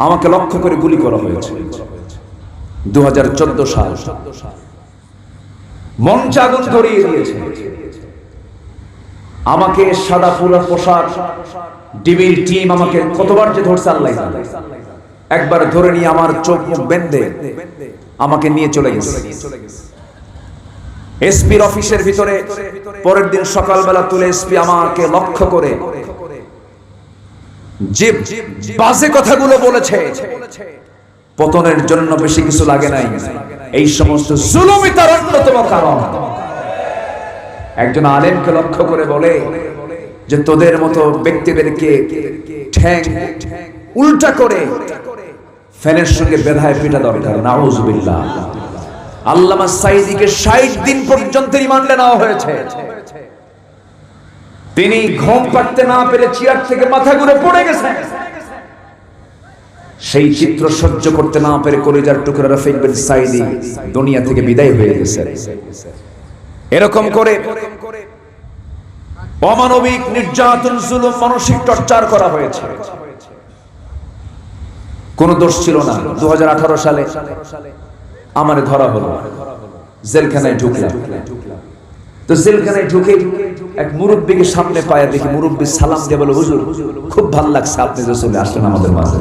আমাকে লক্ষ্য করে গুলি করা হয়েছে 2014 সাল। মঞ্চে আগুন ধরিয়ে দিয়েছে। আমাকে সাদা ফুলের পোশাক ডিবির টিম আমাকে কতবার যে ধরছে আল্লাহ জানে। একবার ধরে নিয়ে আমার চোখ মুখ বেঁধে আমাকে নিয়ে চলে গেছে এসপির অফিসের ভিতরে। পরের দিন সকালবেলা তুলে এসপি আমাকে লক্ষ্য করে যে বাজে কথাগুলো বলেছে, পতনের জন্য বেশি কিছু লাগে নাই, এই সমস্ত জুলুমই তার অন্যতম কারণ। একজন আলেমকে লক্ষ্য করে বলে যে তোদের মতো ব্যক্তিদেরকে ঠ্যাং উল্টা করে ফ্যানের সঙ্গে বেঁধায় পিটা দরকার। নাউজুবিল্লাহ। আল্লামা সাঈদীকে 60 দিন পর্যন্ত রিমান্ডে নেওয়া হয়েছে। তিনি ঘুম পাড়তে না পেরে চেয়ার থেকে মাথা ঘুরে পড়ে গেছেন। সেই চিত্র সহ্য করতে না পেরে কলিজার টুকরা রফিক বিন সাঈদী দুনিয়া থেকে বিদায় হয়ে গেছে। এরকম করে অমানবিক নির্যাতন, জুলুম, মানসিক টর্চার করা হয়েছে। কোন দোষ ছিল না। 2018 সালে আমারে ধরা হলো, জেলখানায় ঢুকলাম। তো জেলখানায় ঢুকে এক মুরব্বীকে সামনে পায় দেখি, মুরব্বী সালাম দিয়ে বলে, হুজুর খুব ভালো লাগছে আপনি যে চলে আসলেন আমাদের মাঝে।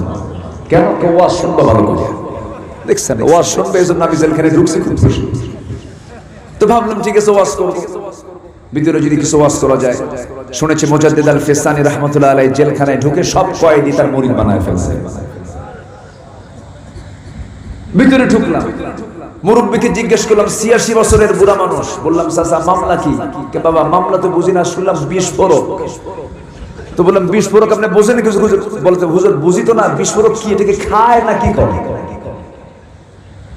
কেন? ওয়াজ শুনবো ভালো করে। দেখছেন ওয়াজ শুনবে, এই জন্য আমি জেলখানায় ঢুকছি, খুব খুশি। তো ভাবলাম ঠিক আছে ওয়াজ করবো, ভিতরে যদি কিছু ওয়াজ করা যায়। শুনেছি মুজাদ্দিদ আল ফিসানি রাহমাতুল্লাহ আলাইহি জেলখানায় ঢুকে সব কয়েদি তার মুরিদ বানায় ফেলছে। ভিতরে ঢুকলাম, মুরব্বীকে জিজ্ঞেস করলাম, 86 বছরের বুড়া মানুষ। বললাম চাচা মামলা কি? কে বাবা মামলা তো বুঝি না, শুনলাম বিস্ফোরক। তো বললাম বিস্ফোরক আপনি বোঝেন কিছু? বলতে হুজুর বুঝি তো না, বিস্ফোরক কি এটাকে খায় না কি করে?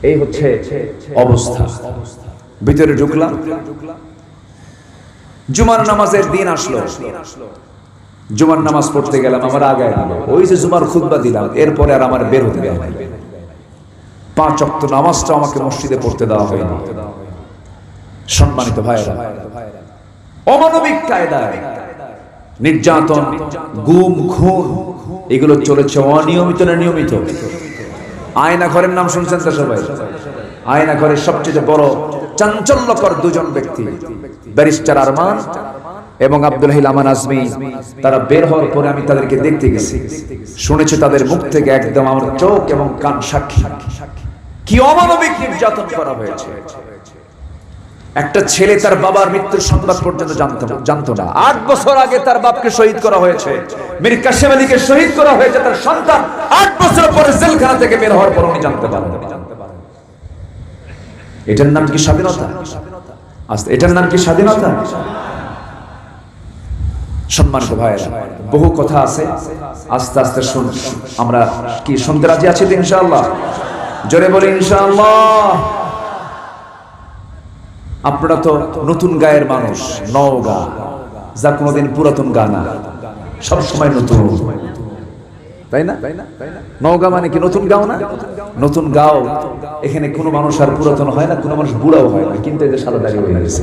এই হচ্ছে অবস্থা। ভিতরে ঢুকলাম, জুমার নামাজের দিন আসলো। জুমার নামাজ পড়তে গেলাম, আমার আগে ওই যে জুমার খুতবা দিলাম, এরপরে আর আমার বের হতে দেওয়া হয়নি। 5 ওয়াক্ত নামাজটা আমাকে মসজিদে পড়তে দেওয়া হয়নি। সম্মানিত ভাইরা, অমানবিক কায়দায় নির্যাতন, গুম, খুন এগুলো চলেছে অনিয়মিত না নিয়মিত? আয়না ঘরের নাম শুনছেন তো সবাই? আয়না ঘরের সবচেয়ে বড় চাঞ্চল্যকর দুজন ব্যক্তি ব্যারিস্টার আরমান এবং আব্দুল হালিম আমান আজমি। তারা বের হওয়ার পরে আমি তাদেরকে দেখতে গেছি, শুনেছি তাদের মুখ থেকে, একদম আমার চোখ এবং কান সাক্ষী কি অমানবিক নির্যাতন করা হয়েছে। একটা ছেলে তার বাবার মৃত্যুর সংবাদ পর্যন্ত জানতো না। 8 বছর আগে তার বাপকে শহীদ করা হয়েছে, মীর কাসেম আলীকে শহীদ করা হয়েছে। তার সন্তান 8 বছর পরে জেলখানা থেকে বের হওয়ার পর উনি জানতে পারেন। এটার নাম কি স্বাধীনতা? এটার নাম কি স্বাধীনতা? সম্মানিত ভাইরা, বহু কথা আছে, আস্তে আস্তে শুন। আমরা কি শুনতে রাজি আছি তো ইনশাআল্লাহ? জোরে বলি ইনশাআল্লাহ। আপনারা তো নতুন গায়ের মানুষ, নওগাঁ, যা কোনোদিন পুরাতন গা না, সব সময় নতুন, তাই না? নওগাঁ মানে কি নতুন গাঁও না? নতুন গাঁও। এখানে কোনো মানুষ আর পুরাতন হয় না, কোনো মানুষ বুড়াও হয় না, কিন্তু এই যে সাদা দাড়ি হয়ে গেছে,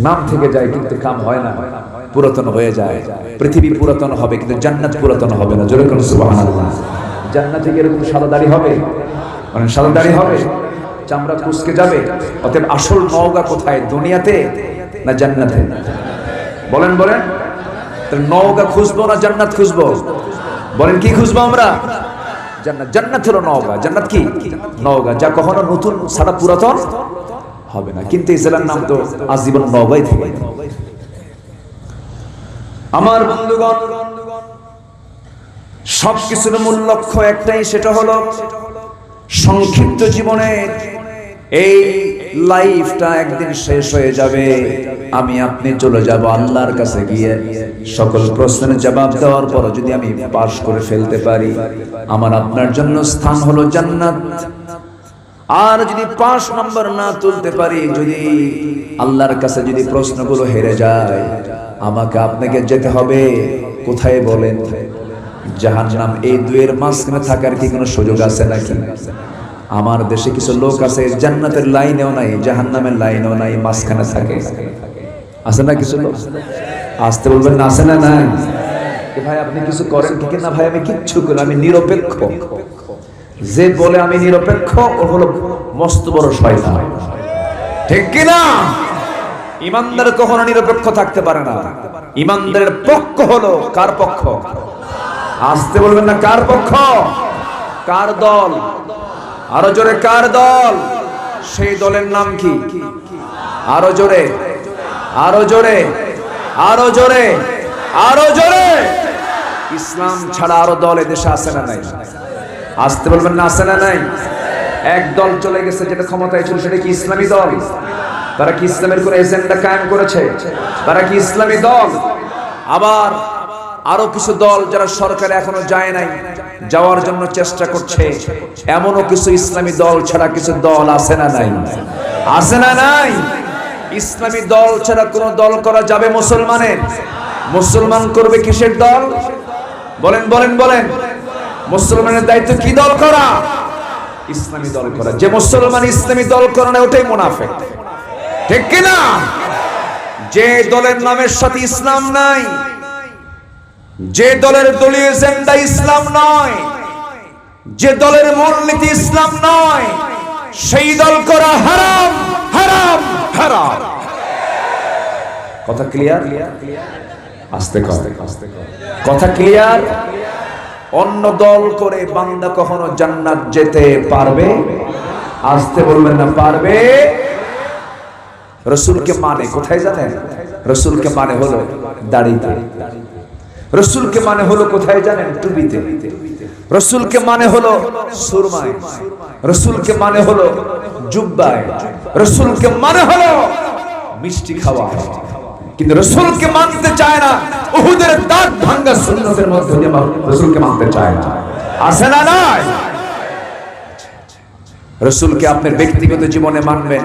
নাম থেকে যায় কিন্তু কাম হয় না, পুরাতন হয়ে যায়। পৃথিবী পুরাতন হবে কিন্তু জান্নাত পুরাতন হবে না। জোরে কোন সুবহানাল্লাহ। জান্নাতে কি এরকম সাদা দাড়ি হবে? মানে সাদা দাড়ি হবে, চামড়া কুচকে যাবে? অতএব আসল নওগাঁ কোথায়, দুনিয়াতে না জান্নাতে? বলেন বলেন, নওগাঁ খুঁজবো না জান্নাত খুঁজবো? বলেন কি খুঁজবো আমরা? জান্নাত। জান্নাত হলো নওগাঁ। জান্নাত কি? নওগাঁ, যা কখনো নতুন ছাড়া পুরাতন হবে না। কিন্তু এই জেলার নাম তো আজীবন নওগাঁই থেকে। আমার বন্ধুগণ, সবকিছুর মূল লক্ষ্য একটাই, সেটা হলো সংক্ষিপ্ত জীবনে এই লাইফটা একদিন শেষ হয়ে যাবে। আমি আপনি চলে যাব আল্লাহর কাছে গিয়ে সকল প্রশ্নের জবাব দেওয়ার পর যদি আমি পাশ করে ফেলতে পারি, আমার আপনার জন্য স্থান হলো জান্নাত। আর যদি 5 নম্বর না তুলতে পারি, যদি আল্লাহর কাছে যদি প্রশ্নগুলো হেরে যায়, আমাকে আপনাকে যেতে হবে কোথায় বলেন? জাহান্নাম। এই দুয়ের মাঝখানে থাকার কি কোনো সুযোগ আছে নাকি? আমার দেশে কিছু লোক আছে জান্নাতের লাইনেও নাই, জাহান্নামের লাইনেও নাই, মাঝখানে থাকে। আছে না কিছু লোক? আসতে বলবেন না, আছে না নাই? ভাই আপনি কিছু করেন কি না? ভাই আমি কিচ্ছু করি, আমি নিরপেক্ষ। যে বলে আমি নিরপেক্ষ ও হলো মস্ত বড় শয়তান, ঠিক কি না? ইমানদার কখনো নিরপেক্ষ থাকতে পারে না। ইমানদারের পক্ষ হলো কার পক্ষ? আসতে বলবেন না, কার পক্ষ? কার দল? আরো জোরে, কার দল? সেই দলের নাম কি? আরো জোরে, আরো জোরে, আরো জোরে, আরো জোরে। ইসলাম ছাড়া আরো দল এদেশে আছে না নাই? আসতে বলবেন না, আছে না নাই? এক দল চলে গেছে যেটা ক্ষমতায় ছিল, সেটা কি ইসলামী দল? তারা কি ইসলামের কোন এজেন্ডা কায়েম করেছে? তারা কি ইসলামী দল? আবার আরো কিছু দল যারা সরকারে এখনো যায় নাই, যাওয়ার জন্য চেষ্টা করছে, এমনও কিছু ইসলামী দল ছাড়া কিছু দল আছে না নাই? আছে না নাই? ইসলামী দল ছাড়া কোন দল করা যাবে মুসলমানের? মুসলমান করবে কিসের দল? বলেন বলেন বলেন। মুসলমানের দায়িত্ব কি দল করা? ইসলামী দল করা। যে মুসলমান ইসলামী দল করে না ওটাই মুনাফিক, ঠিক কি না? যে দলের নামের সাথে ইসলাম নাই, যে দলের দলীয় এজেন্ডা ইসলাম নয়, যে দলের মূলনীতি ইসলাম নয়, সেই দল করা হারাম, হারাম, হারাম। কথা ক্লিয়ার? আস্তে আস্তে কথা ক্লিয়ার? অন্য দল করে বান্দা কখনো জান্নাত যেতে পারবে? আসতে বলবেন না, পারবে? রসুলকে মানে কোথায় জানেন? রসুলকে মানে হলো দাড়িতে। রসুলকে মানে হলো কোথায় জানেন? টুপিতে। রসুলকে মানে হলো সুরমায়। রসুলকে মানে হলো জুব্বায়। রসুলকে মানে হলো মিষ্টি খাওয়া। কিন্তু রসুলকে মানতে চায় না, উহুদের দাঁত ভাঙা সুন্নতের মধ্যে দিয়ে রসুলকে মানতে চায় না। আছে না নাই? রসুলকে আপনার ব্যক্তিগত জীবনে মানবেন,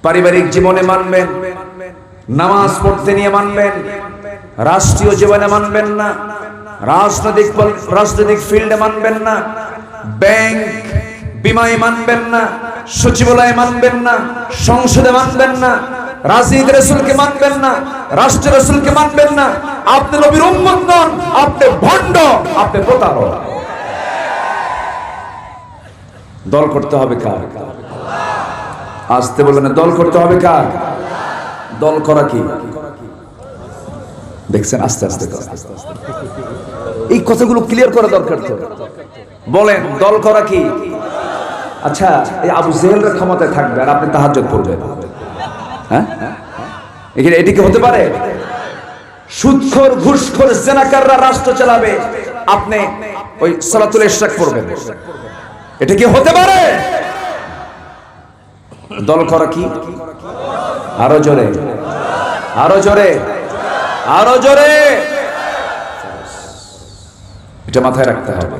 পারিবারিক জীবনে মানবেন, নামাজ পড়তে নিয়ে মানবেন, রাষ্ট্রীয় জীবনে মানবেন না, রাজনৈতিক ফিল্ডে মানবেন না, ব্যাংক বিমায় মানবেন না, সচিবালয়ে মানবেন না, সংসদে মানবেন না, রাজনীতির রাসূলকে মানবেন না, রাষ্ট্রের রাসূলকে মানবেন না। আপনি নবীর উম্মত নন, আপনি ভণ্ড, আপনি প্রতারক। দল করতে হবে কার? আসতে বলবেন না, দল করতে হবে কার? দল করা কি? দেখছেন, আস্তে আস্তে এই কথাগুলো ক্লিয়ার করা দরকার। তো বলেন, দল করা কি? আচ্ছা, এই আবু জেহেলের ক্ষমতায় থাকবে আর আপনি তাহাজ্জুদ পড়বেন, হ্যাঁ? এটি কি হতে পারে? সুদখোর, ঘুষখোর, জেনাকাররা রাষ্ট্র চালাবে, আপনি ওই সালাতুল ইশরাক পড়বেন, এটা কি হতে পারে? দল করা কি? আরো জোরে, আরো জোরে, আরো জোরে। এটা মাথায় রাখতে হবে।